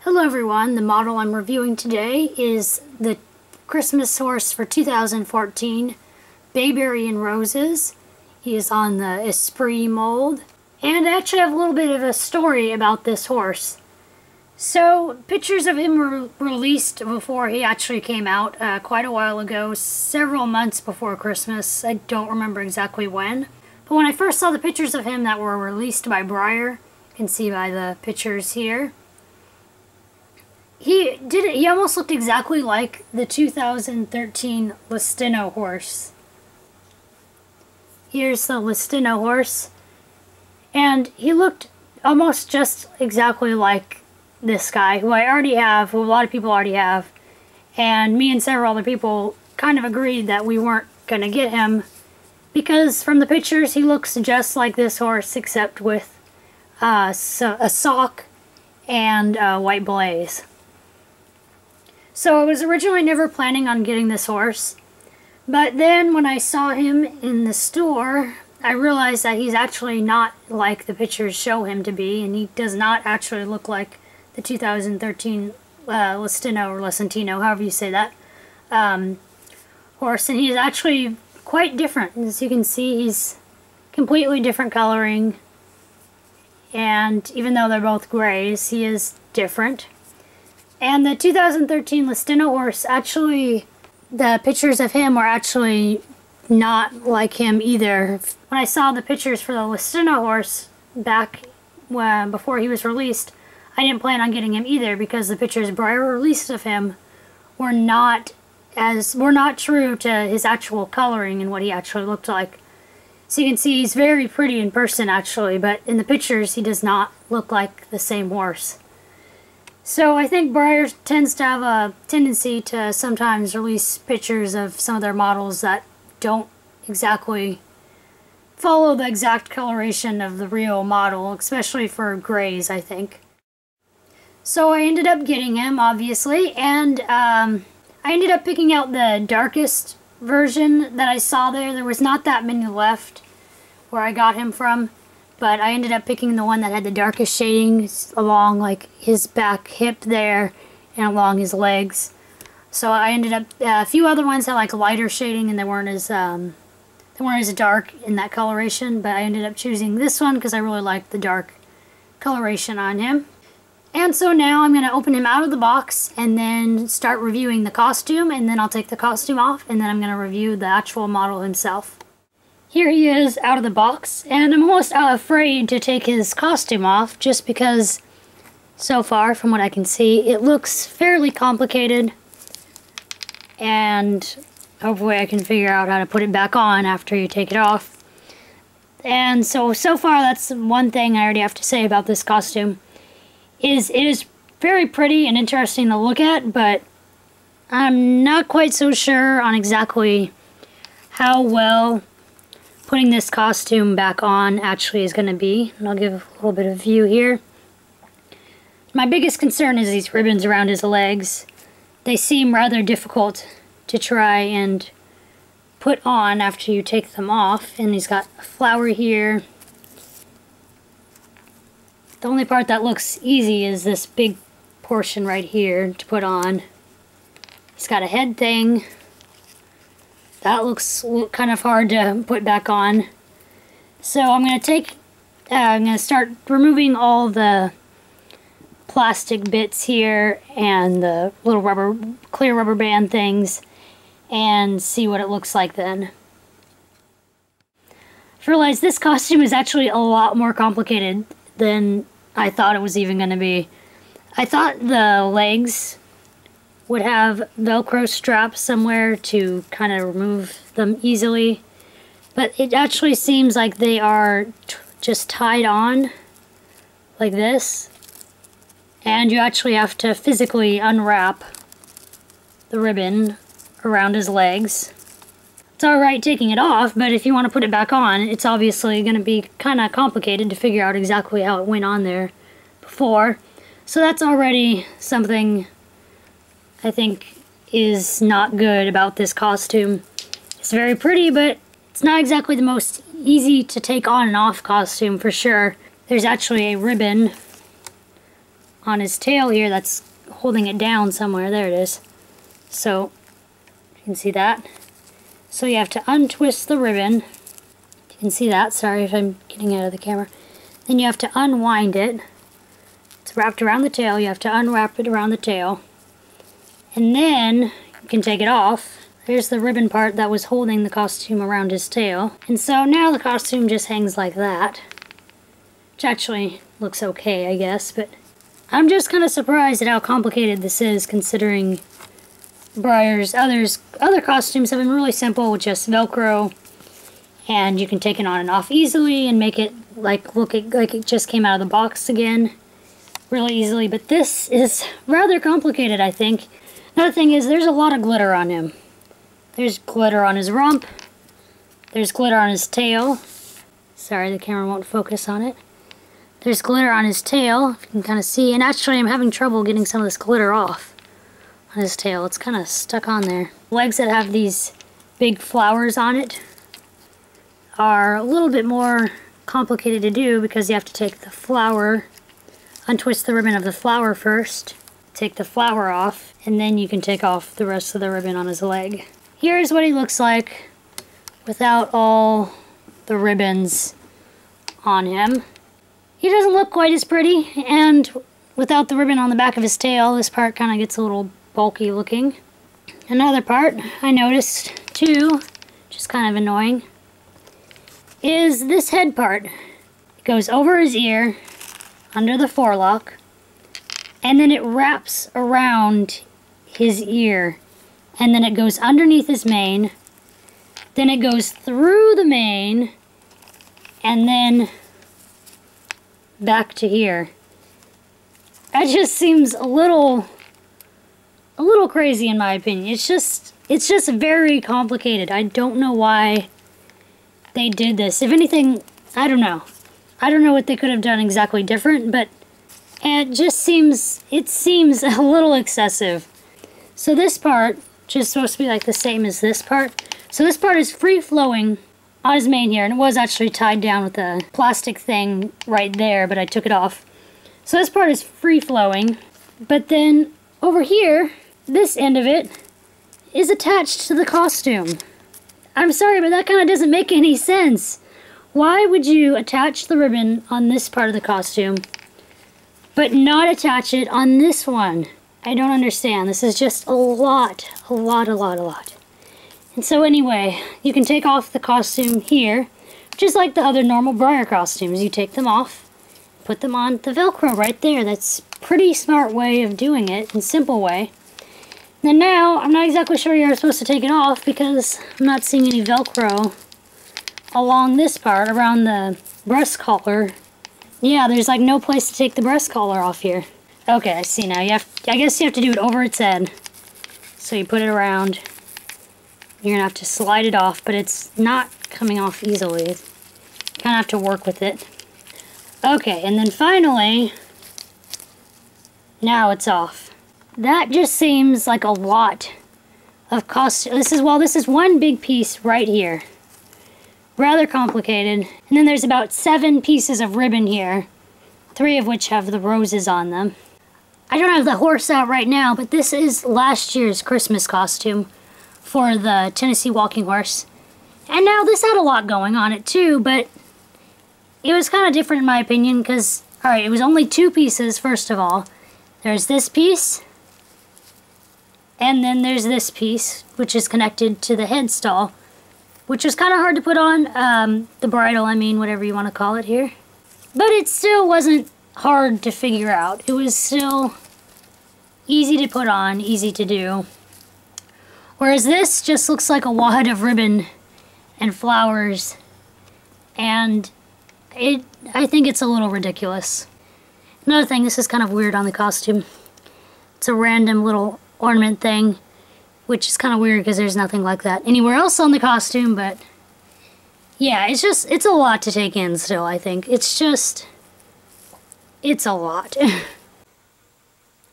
Hello everyone, the model I'm reviewing today is the Christmas horse for 2014, Bayberry and Roses. He is on the Esprit mold. And I actually have a little bit of a story about this horse. So, pictures of him were released before he actually came out quite a while ago, several months before Christmas. I don't remember exactly when. But when I first saw the pictures of him that were released by Breyer, you can see by the pictures here, he almost looked exactly like the 2013 Listino horse. Here's the Listino horse. And he looked almost just exactly like this guy, who I already have, who a lot of people already have. And me and several other people kind of agreed that we weren't going to get him, because from the pictures he looks just like this horse, except with a sock and a white blaze. So I was originally never planning on getting this horse, but then when I saw him in the store, I realized that he's actually not like the pictures show him to be, and he does not actually look like the 2013 Listino or Listino, however you say that, horse. And he's actually quite different. As you can see, he's completely different coloring, and even though they're both grays, he is different. And the 2013 Listino horse, actually, the pictures of him were actually not like him either. When I saw the pictures for the Listino horse back before he was released, I didn't plan on getting him either, because the pictures Breyer released of him were not true to his actual coloring and what he actually looked like. So you can see he's very pretty in person actually, but in the pictures he does not look like the same horse. So I think Breyer tends to have a tendency to sometimes release pictures of some of their models that don't exactly follow the exact coloration of the real model, especially for grays, I think. So I ended up getting him, obviously, and I ended up picking out the darkest version that I saw there. There was not that many left where I got him from, but I ended up picking the one that had the darkest shadings along like his back hip there and along his legs. So I ended up, a few other ones had like lighter shading and they weren't as dark in that coloration, but I ended up choosing this one because I really liked the dark coloration on him. And so now I'm going to open him out of the box and then start reviewing the costume, and then I'll take the costume off and then I'm going to review the actual model himself. Here he is out of the box, and I'm almost afraid to take his costume off just because, so far from what I can see, it looks fairly complicated, and hopefully I can figure out how to put it back on after you take it off. And so far that's one thing I already have to say about this costume. It is very pretty and interesting to look at, but I'm not quite so sure on exactly how well putting this costume back on actually is going to be. And I'll give a little bit of view here. My biggest concern is these ribbons around his legs. They seem rather difficult to try and put on after you take them off. And he's got a flower here. The only part that looks easy is this big portion right here to put on. He's got a head thing. That looks kind of hard to put back on. So I'm going to start removing all the plastic bits here and the little clear rubber band things and see what it looks like then. I realized this costume is actually a lot more complicated than I thought it was even going to be. I thought the legs would have Velcro straps somewhere to kind of remove them easily, but it actually seems like they are just tied on like this, and you actually have to physically unwrap the ribbon around his legs. It's alright taking it off, but if you want to put it back on, it's obviously going to be kind of complicated to figure out exactly how it went on there before. So that's already something I think is not good about this costume. It's very pretty, but it's not exactly the most easy to take on and off costume for sure. There's actually a ribbon on his tail here that's holding it down somewhere. There it is. So you can see that. So you have to untwist the ribbon. You can see that. Sorry if I'm getting out of the camera. Then you have to unwind it. It's wrapped around the tail. You have to unwrap it around the tail. And then you can take it off. There's the ribbon part that was holding the costume around his tail. And so now the costume just hangs like that. Which actually looks okay, I guess. But I'm just kind of surprised at how complicated this is, considering Breyer's other costumes have been really simple with just Velcro. And you can take it on and off easily and make it like look like it just came out of the box again really easily. But this is rather complicated, I think. Another thing is there's a lot of glitter on him. There's glitter on his rump. There's glitter on his tail. Sorry, the camera won't focus on it. There's glitter on his tail, if you can kind of see. And actually, I'm having trouble getting some of this glitter off on his tail. It's kind of stuck on there. Legs that have these big flowers on it are a little bit more complicated to do because you have to take the flower, untwist the ribbon of the flower first, take the flower off, and then you can take off the rest of the ribbon on his leg. Here's what he looks like without all the ribbons on him. He doesn't look quite as pretty, and without the ribbon on the back of his tail, this part kind of gets a little bulky looking. Another part I noticed too, just kind of annoying, is this head part. It goes over his ear, under the forelock, and then it wraps around his ear. And then it goes underneath his mane, then it goes through the mane, and then back to here. That just seems a little crazy in my opinion. It's just very complicated. I don't know why they did this. If anything, I don't know. I don't know what they could have done exactly different, but it seems a little excessive. So this part, which is supposed to be like the same as this part. So this part is free-flowing on his mane here, and it was actually tied down with a plastic thing right there, but I took it off. So this part is free-flowing, but then over here, this end of it is attached to the costume. I'm sorry, but that kind of doesn't make any sense. Why would you attach the ribbon on this part of the costume, but not attach it on this one? I don't understand. This is just a lot. And so anyway, you can take off the costume here, just like the other normal Breyer costumes. You take them off, put them on the Velcro right there. That's a pretty smart way of doing it, and simple way. And now, I'm not exactly sure you're supposed to take it off because I'm not seeing any Velcro along this part, around the breast collar. Yeah, there's like no place to take the breast collar off here. Okay, I see now. I guess you have to do it over its head. So you put it around. You're gonna have to slide it off, but it's not coming off easily. You kind of have to work with it. Okay, and then finally, now it's off. That just seems like a lot of costume. This is one big piece right here. Rather complicated. And then there's about 7 pieces of ribbon here, 3 of which have the roses on them. I don't have the horse out right now, but this is last year's Christmas costume for the Tennessee walking horse. And now this had a lot going on it too, but it was kind of different in my opinion because, alright, it was only 2 pieces first of all. There's this piece, and then there's this piece, which is connected to the headstall, which was kind of hard to put on, the bridle, I mean, whatever you want to call it here. But it still wasn't hard to figure out. It was still easy to put on, easy to do. Whereas this just looks like a wad of ribbon and flowers, and I think it's a little ridiculous. Another thing, this is kind of weird on the costume. It's a random little ornament thing, which is kind of weird because there's nothing like that anywhere else on the costume, but yeah, it's a lot to take in still, I think. It's a lot.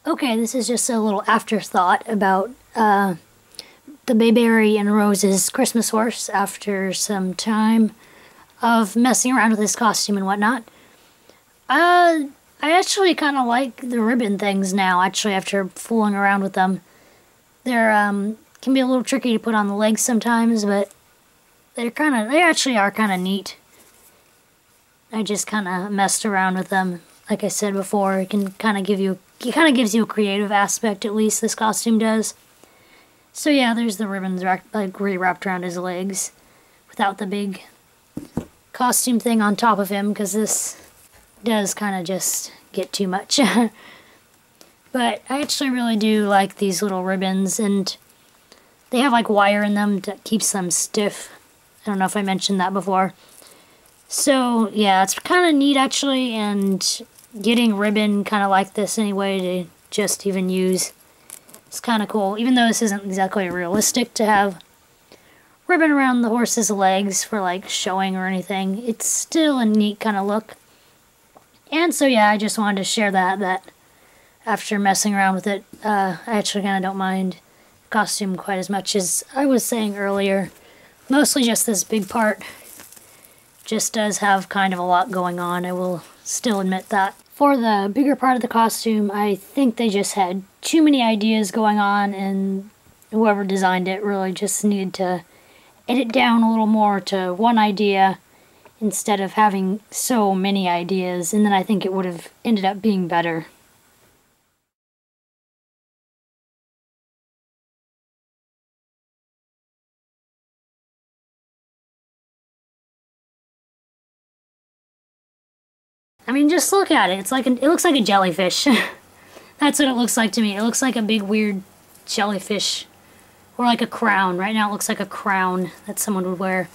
Okay, this is just a little afterthought about the Bayberry and Rose's Christmas horse after some time of messing around with this costume and whatnot. I I actually kind of like the ribbon things now, actually, after fooling around with them. They're, can be a little tricky to put on the legs sometimes, but they actually are kind of neat. I just kind of messed around with them. Like I said before, it can kind of gives you a creative aspect, at least this costume does. So yeah, there's the ribbons like wrapped around his legs without the big costume thing on top of him, because this does kind of just get too much. But I actually really do like these little ribbons, and they have like wire in them that keeps them stiff. I don't know if I mentioned that before. So yeah, it's kind of neat actually, and getting ribbon kind of like this anyway to just even use, it's kind of cool. Even though this isn't exactly realistic to have ribbon around the horse's legs for like showing or anything, it's still a neat kind of look. And so yeah, I just wanted to share that after messing around with it, I actually kind of don't mind the costume quite as much as I was saying earlier. Mostly just this big part just does have kind of a lot going on, I will still admit that. For the bigger part of the costume, I think they just had too many ideas going on, and whoever designed it really just needed to edit down a little more to one idea instead of having so many ideas, and then I think it would have ended up being better. I mean, just look at it. It looks like a jellyfish. That's what it looks like to me. It looks like a big weird jellyfish, or like a crown. Right now it looks like a crown that someone would wear.